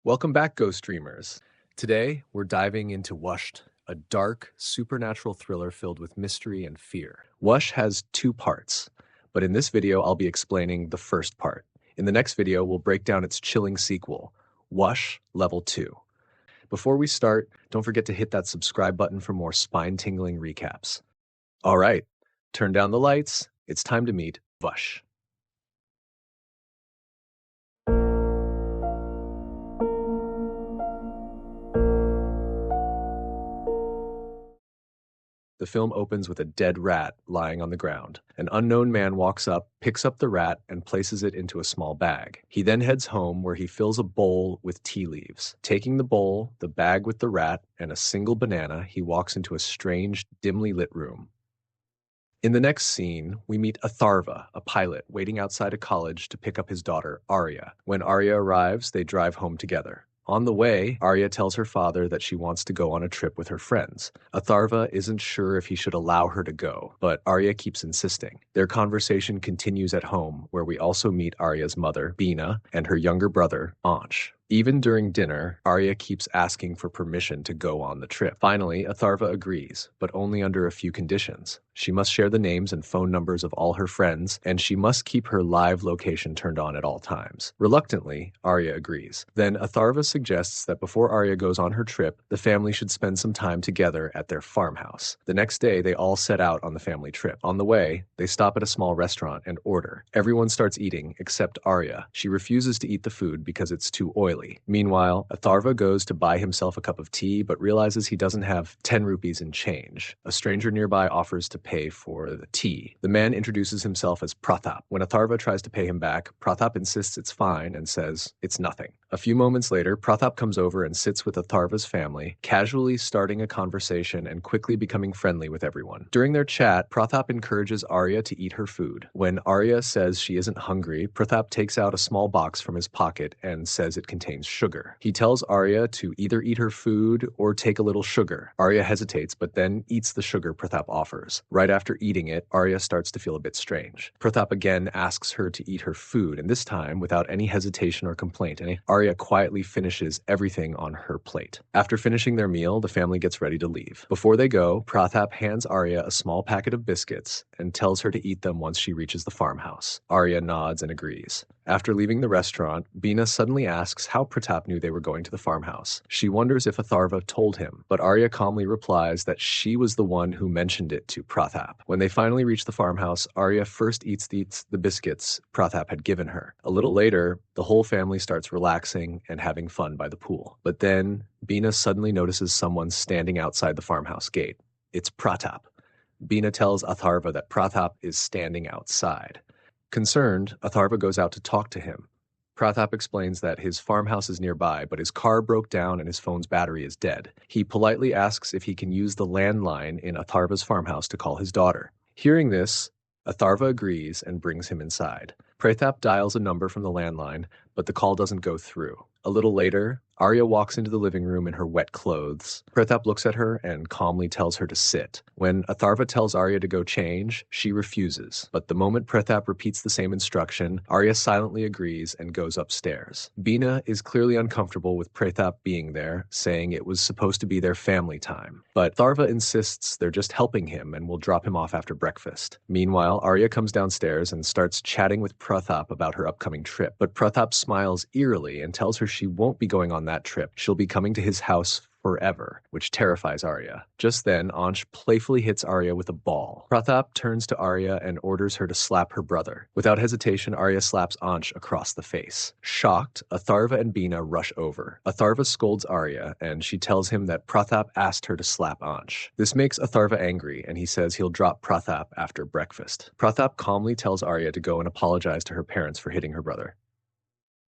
Welcome back, Ghost Dreamers. Today, we're diving into Vash, a dark, supernatural thriller filled with mystery and fear. Vash has two parts, but in this video, I'll be explaining the first part. In the next video, we'll break down its chilling sequel, Vash Level 2. Before we start, don't forget to hit that subscribe button for more spine-tingling recaps. All right, turn down the lights. It's time to meet Vash. The film opens with a dead rat lying on the ground. An unknown man walks up, picks up the rat, and places it into a small bag. He then heads home where he fills a bowl with tea leaves. Taking the bowl, the bag with the rat, and a single banana, he walks into a strange, dimly lit room. In the next scene, we meet Atharva, a pilot, waiting outside a college to pick up his daughter, Arya. When Arya arrives, they drive home together. On the way, Arya tells her father that she wants to go on a trip with her friends. Atharva isn't sure if he should allow her to go, but Arya keeps insisting. Their conversation continues at home, where we also meet Arya's mother, Bina, and her younger brother, Ansh. Even during dinner, Arya keeps asking for permission to go on the trip. Finally, Atharva agrees, but only under a few conditions. She must share the names and phone numbers of all her friends, and she must keep her live location turned on at all times. Reluctantly, Arya agrees. Then Atharva suggests that before Arya goes on her trip, the family should spend some time together at their farmhouse. The next day, they all set out on the family trip. On the way, they stop at a small restaurant and order. Everyone starts eating except Arya. She refuses to eat the food because it's too oily. Meanwhile, Atharva goes to buy himself a cup of tea, but realizes he doesn't have 10 rupees in change. A stranger nearby offers to pay for the tea. The man introduces himself as Pratap. When Atharva tries to pay him back, Pratap insists it's fine and says it's nothing. A few moments later, Pratap comes over and sits with Atharva's family, casually starting a conversation and quickly becoming friendly with everyone. During their chat, Pratap encourages Arya to eat her food. When Arya says she isn't hungry, Pratap takes out a small box from his pocket and says it contains sugar. He tells Arya to either eat her food or take a little sugar. Arya hesitates, but then eats the sugar Pratap offers. Right after eating it, Arya starts to feel a bit strange. Pratap again asks her to eat her food, and this time, without any hesitation or complaint, Arya quietly finishes everything on her plate. After finishing their meal, the family gets ready to leave. Before they go, Pratap hands Arya a small packet of biscuits and tells her to eat them once she reaches the farmhouse. Arya nods and agrees. After leaving the restaurant, Bina suddenly asks how Pratap knew they were going to the farmhouse. She wonders if Atharva told him, but Arya calmly replies that she was the one who mentioned it to Pratap. When they finally reach the farmhouse, Arya first eats the biscuits Pratap had given her. A little later, the whole family starts relaxing and having fun by the pool. But then, Bina suddenly notices someone standing outside the farmhouse gate. It's Pratap. Bina tells Atharva that Pratap is standing outside. Concerned, Atharva goes out to talk to him. Pratap explains that his farmhouse is nearby, but his car broke down and his phone's battery is dead. He politely asks if he can use the landline in Atharva's farmhouse to call his daughter. Hearing this, Atharva agrees and brings him inside. Pratap dials a number from the landline, but the call doesn't go through. A little later, Arya walks into the living room in her wet clothes. Pratap looks at her and calmly tells her to sit. When Atharva tells Arya to go change, she refuses. But the moment Pratap repeats the same instruction, Arya silently agrees and goes upstairs. Bina is clearly uncomfortable with Pratap being there, saying it was supposed to be their family time. But Atharva insists they're just helping him and will drop him off after breakfast. Meanwhile, Arya comes downstairs and starts chatting with Pratap about her upcoming trip. But Pratap smiles eerily and tells her she won't be going on that trip. She'll be coming to his house forever, which terrifies Arya. Just then, Ansh playfully hits Arya with a ball. Pratap turns to Arya and orders her to slap her brother. Without hesitation, Arya slaps Ansh across the face. Shocked, Atharva and Bina rush over. Atharva scolds Arya, and she tells him that Pratap asked her to slap Ansh. This makes Atharva angry, and he says he'll drop Pratap after breakfast. Pratap calmly tells Arya to go and apologize to her parents for hitting her brother.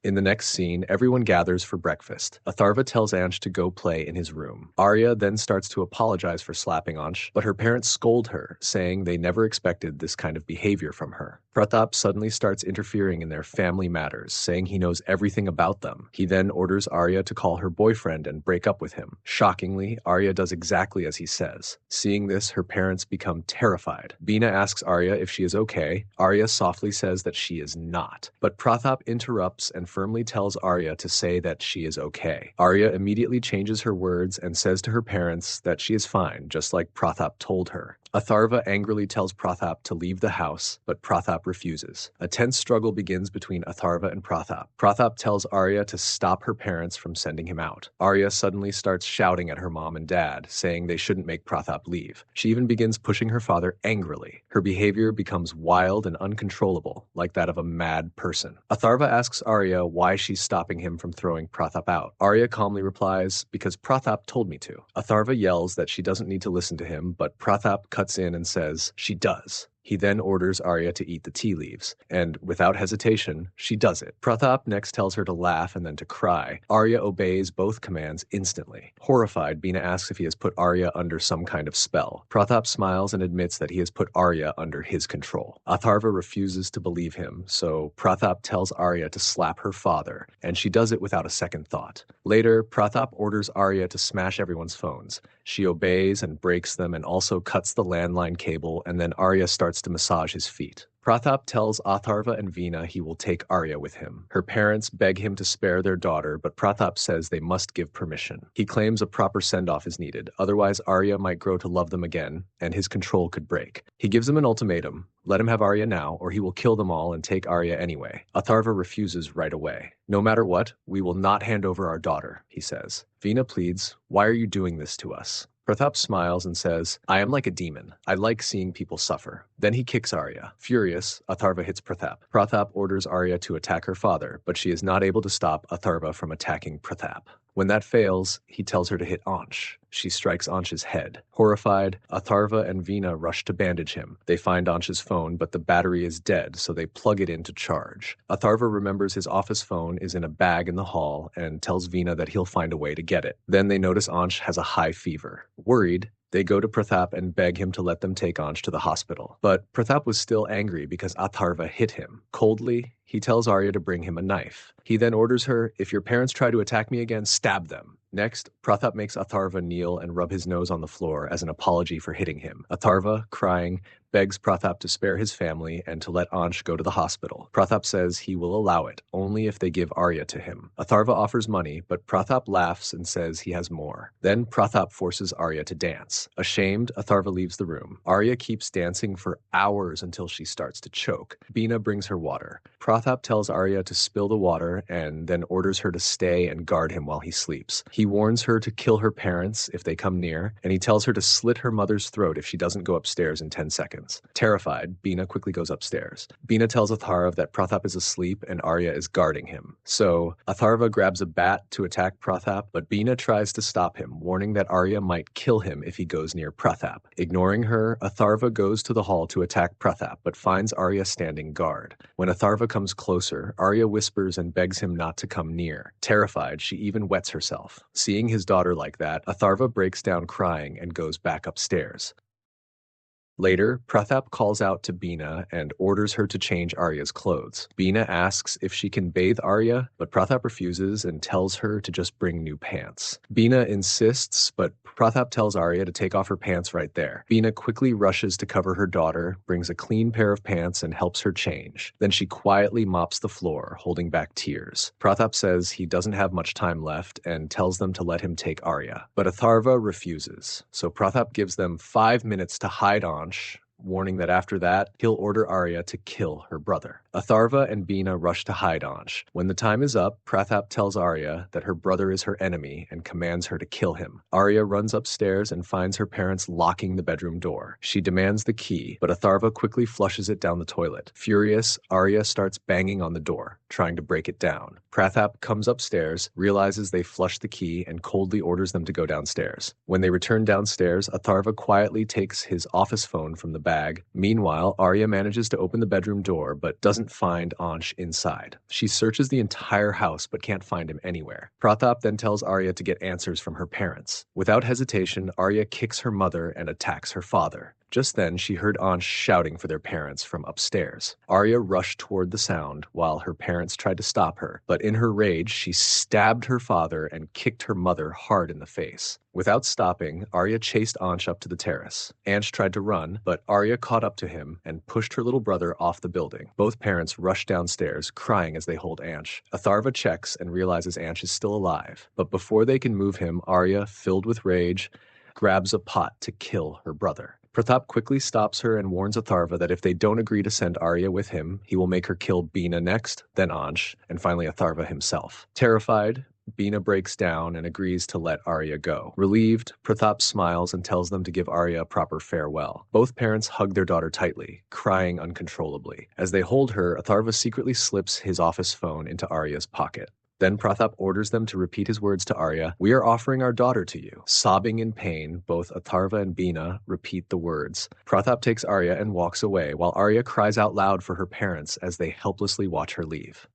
In the next scene, everyone gathers for breakfast. Atharva tells Ansh to go play in his room. Arya then starts to apologize for slapping Ansh, but her parents scold her, saying they never expected this kind of behavior from her. Pratap suddenly starts interfering in their family matters, saying he knows everything about them. He then orders Arya to call her boyfriend and break up with him. Shockingly, Arya does exactly as he says. Seeing this, her parents become terrified. Bina asks Arya if she is okay. Arya softly says that she is not. But Pratap interrupts and firmly tells Arya to say that she is okay. Arya immediately changes her words and says to her parents that she is fine, just like Pratap told her. Atharva angrily tells Pratap to leave the house, but Pratap refuses. A tense struggle begins between Atharva and Pratap. Pratap tells Arya to stop her parents from sending him out. Arya suddenly starts shouting at her mom and dad, saying they shouldn't make Pratap leave. She even begins pushing her father angrily. Her behavior becomes wild and uncontrollable, like that of a mad person. Atharva asks Arya why she's stopping him from throwing Pratap out. Arya calmly replies, "Because Pratap told me to." Atharva yells that she doesn't need to listen to him, but Pratap cuts in and says, "She does." He then orders Arya to eat the tea leaves, and without hesitation, she does it. Pratap next tells her to laugh and then to cry. Arya obeys both commands instantly. Horrified, Bina asks if he has put Arya under some kind of spell. Pratap smiles and admits that he has put Arya under his control. Atharva refuses to believe him, so Pratap tells Arya to slap her father, and she does it without a second thought. Later, Pratap orders Arya to smash everyone's phones. She obeys and breaks them and also cuts the landline cable, and then Arya starts to massage his feet. Pratap tells Atharva and Veena he will take Arya with him. Her parents beg him to spare their daughter, but Pratap says they must give permission. He claims a proper send-off is needed, otherwise Arya might grow to love them again, and his control could break. He gives them an ultimatum: let him have Arya now, or he will kill them all and take Arya anyway. Atharva refuses right away. "No matter what, we will not hand over our daughter," he says. Veena pleads, "Why are you doing this to us?" Pratap smiles and says, "I am like a demon. I like seeing people suffer." Then he kicks Arya. Furious, Atharva hits Pratap. Pratap orders Arya to attack her father, but she is not able to stop Atharva from attacking Pratap. When that fails, he tells her to hit Ansh. She strikes Ansh's head. Horrified, Atharva and Veena rush to bandage him. They find Ansh's phone, but the battery is dead, so they plug it in to charge. Atharva remembers his office phone is in a bag in the hall and tells Veena that he'll find a way to get it. Then they notice Ansh has a high fever. Worried, they go to Pratap and beg him to let them take Ansh to the hospital. But Pratap was still angry because Atharva hit him. Coldly, he tells Arya to bring him a knife. He then orders her, "If your parents try to attack me again, stab them." Next, Pratap makes Atharva kneel and rub his nose on the floor as an apology for hitting him. Atharva, crying, begs Pratap to spare his family and to let Ansh go to the hospital. Pratap says he will allow it, only if they give Arya to him. Atharva offers money, but Pratap laughs and says he has more. Then Pratap forces Arya to dance. Ashamed, Atharva leaves the room. Arya keeps dancing for hours until she starts to choke. Bina brings her water. Pratap tells Arya to spill the water and then orders her to stay and guard him while he sleeps. He warns her to kill her parents if they come near, and he tells her to slit her mother's throat if she doesn't go upstairs in 10 seconds. Terrified, Bina quickly goes upstairs. Bina tells Atharva that Pratap is asleep and Arya is guarding him. So, Atharva grabs a bat to attack Pratap, but Bina tries to stop him, warning that Arya might kill him if he goes near Pratap. Ignoring her, Atharva goes to the hall to attack Pratap, but finds Arya standing guard. When Atharva comes closer, Arya whispers and begs him not to come near. Terrified, she even wets herself. Seeing his daughter like that, Atharva breaks down crying and goes back upstairs. Later, Pratap calls out to Bina and orders her to change Arya's clothes. Bina asks if she can bathe Arya, but Pratap refuses and tells her to just bring new pants. Bina insists, but Pratap tells Arya to take off her pants right there. Bina quickly rushes to cover her daughter, brings a clean pair of pants and helps her change. Then she quietly mops the floor, holding back tears. Pratap says he doesn't have much time left and tells them to let him take Arya. But Atharva refuses, so Pratap gives them 5 minutes to hide Ansh, warning that after that, he'll order Arya to kill her brother. Atharva and Bina rush to hide Ansh. When the time is up, Pratap tells Arya that her brother is her enemy and commands her to kill him. Arya runs upstairs and finds her parents locking the bedroom door. She demands the key, but Atharva quickly flushes it down the toilet. Furious, Arya starts banging on the door, trying to break it down. Pratap comes upstairs, realizes they flushed the key, and coldly orders them to go downstairs. When they return downstairs, Atharva quietly takes his office phone from the bag. Meanwhile, Arya manages to open the bedroom door, but doesn't find Ansh inside. She searches the entire house, but can't find him anywhere. Pratap then tells Arya to get answers from her parents. Without hesitation, Arya kicks her mother and attacks her father. Just then, she heard Ansh shouting for their parents from upstairs. Arya rushed toward the sound while her parents tried to stop her, but in her rage, she stabbed her father and kicked her mother hard in the face. Without stopping, Arya chased Ansh up to the terrace. Ansh tried to run, but Arya caught up to him and pushed her little brother off the building. Both parents rush downstairs, crying as they hold Ansh. Atharva checks and realizes Ansh is still alive, but before they can move him, Arya, filled with rage, grabs a pot to kill her brother. Pratap quickly stops her and warns Atharva that if they don't agree to send Arya with him, he will make her kill Bina next, then Ansh, and finally Atharva himself. Terrified, Bina breaks down and agrees to let Arya go. Relieved, Pratap smiles and tells them to give Arya a proper farewell. Both parents hug their daughter tightly, crying uncontrollably. As they hold her, Atharva secretly slips his office phone into Arya's pocket. Then Pratap orders them to repeat his words to Arya, "We are offering our daughter to you." Sobbing in pain, both Atharva and Bina repeat the words. Pratap takes Arya and walks away, while Arya cries out loud for her parents as they helplessly watch her leave.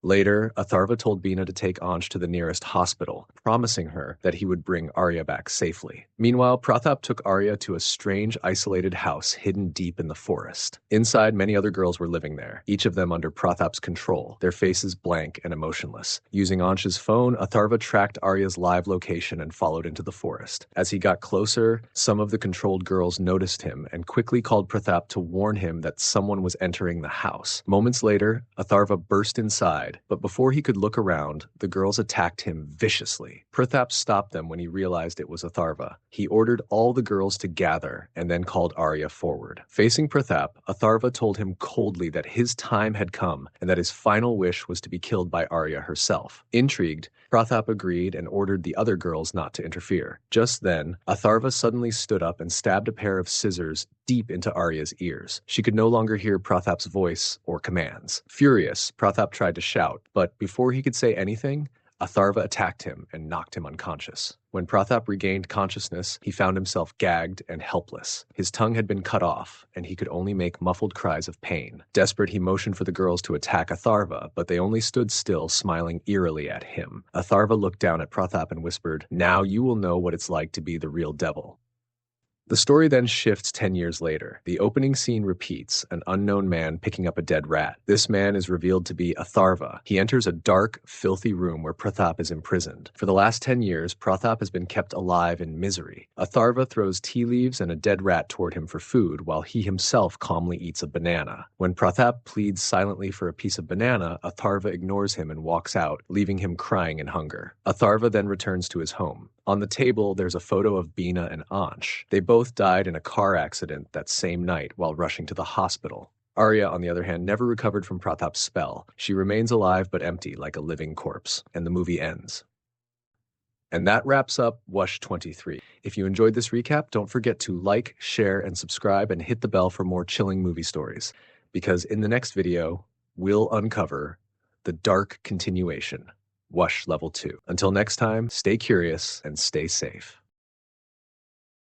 Later, Atharva told Bina to take Ansh to the nearest hospital, promising her that he would bring Arya back safely. Meanwhile, Pratap took Arya to a strange, isolated house hidden deep in the forest. Inside, many other girls were living there, each of them under Pratap's control, their faces blank and emotionless. Using Ansh's phone, Atharva tracked Arya's live location and followed into the forest. As he got closer, some of the controlled girls noticed him and quickly called Pratap to warn him that someone was entering the house. Moments later, Atharva burst inside, but before he could look around, the girls attacked him viciously. Pratap stopped them when he realized it was Atharva. He ordered all the girls to gather and then called Arya forward. Facing Pratap, Atharva told him coldly that his time had come and that his final wish was to be killed by Arya herself. Intrigued, Pratap agreed and ordered the other girls not to interfere. Just then, Atharva suddenly stood up and stabbed a pair of scissors deep into Arya's ears. She could no longer hear Pratap's voice or commands. Furious, Pratap tried to shout, but before he could say anything, Atharva attacked him and knocked him unconscious. When Pratap regained consciousness, he found himself gagged and helpless. His tongue had been cut off, and he could only make muffled cries of pain. Desperate, he motioned for the girls to attack Atharva, but they only stood still, smiling eerily at him. Atharva looked down at Pratap and whispered, "Now you will know what it's like to be the real devil." The story then shifts 10 years later. The opening scene repeats, an unknown man picking up a dead rat. This man is revealed to be Atharva. He enters a dark, filthy room where Pratap is imprisoned. For the last 10 years, Pratap has been kept alive in misery. Atharva throws tea leaves and a dead rat toward him for food, while he himself calmly eats a banana. When Pratap pleads silently for a piece of banana, Atharva ignores him and walks out, leaving him crying in hunger. Atharva then returns to his home. On the table, there's a photo of Bina and Ansh. They both died in a car accident that same night while rushing to the hospital. Arya, on the other hand, never recovered from Pratap's spell. She remains alive but empty, like a living corpse, and the movie ends. And that wraps up Vash 23. If you enjoyed this recap, don't forget to like, share, and subscribe, and hit the bell for more chilling movie stories. Because in the next video, we'll uncover the dark continuation, Vash Level 2. Until next time, stay curious and stay safe.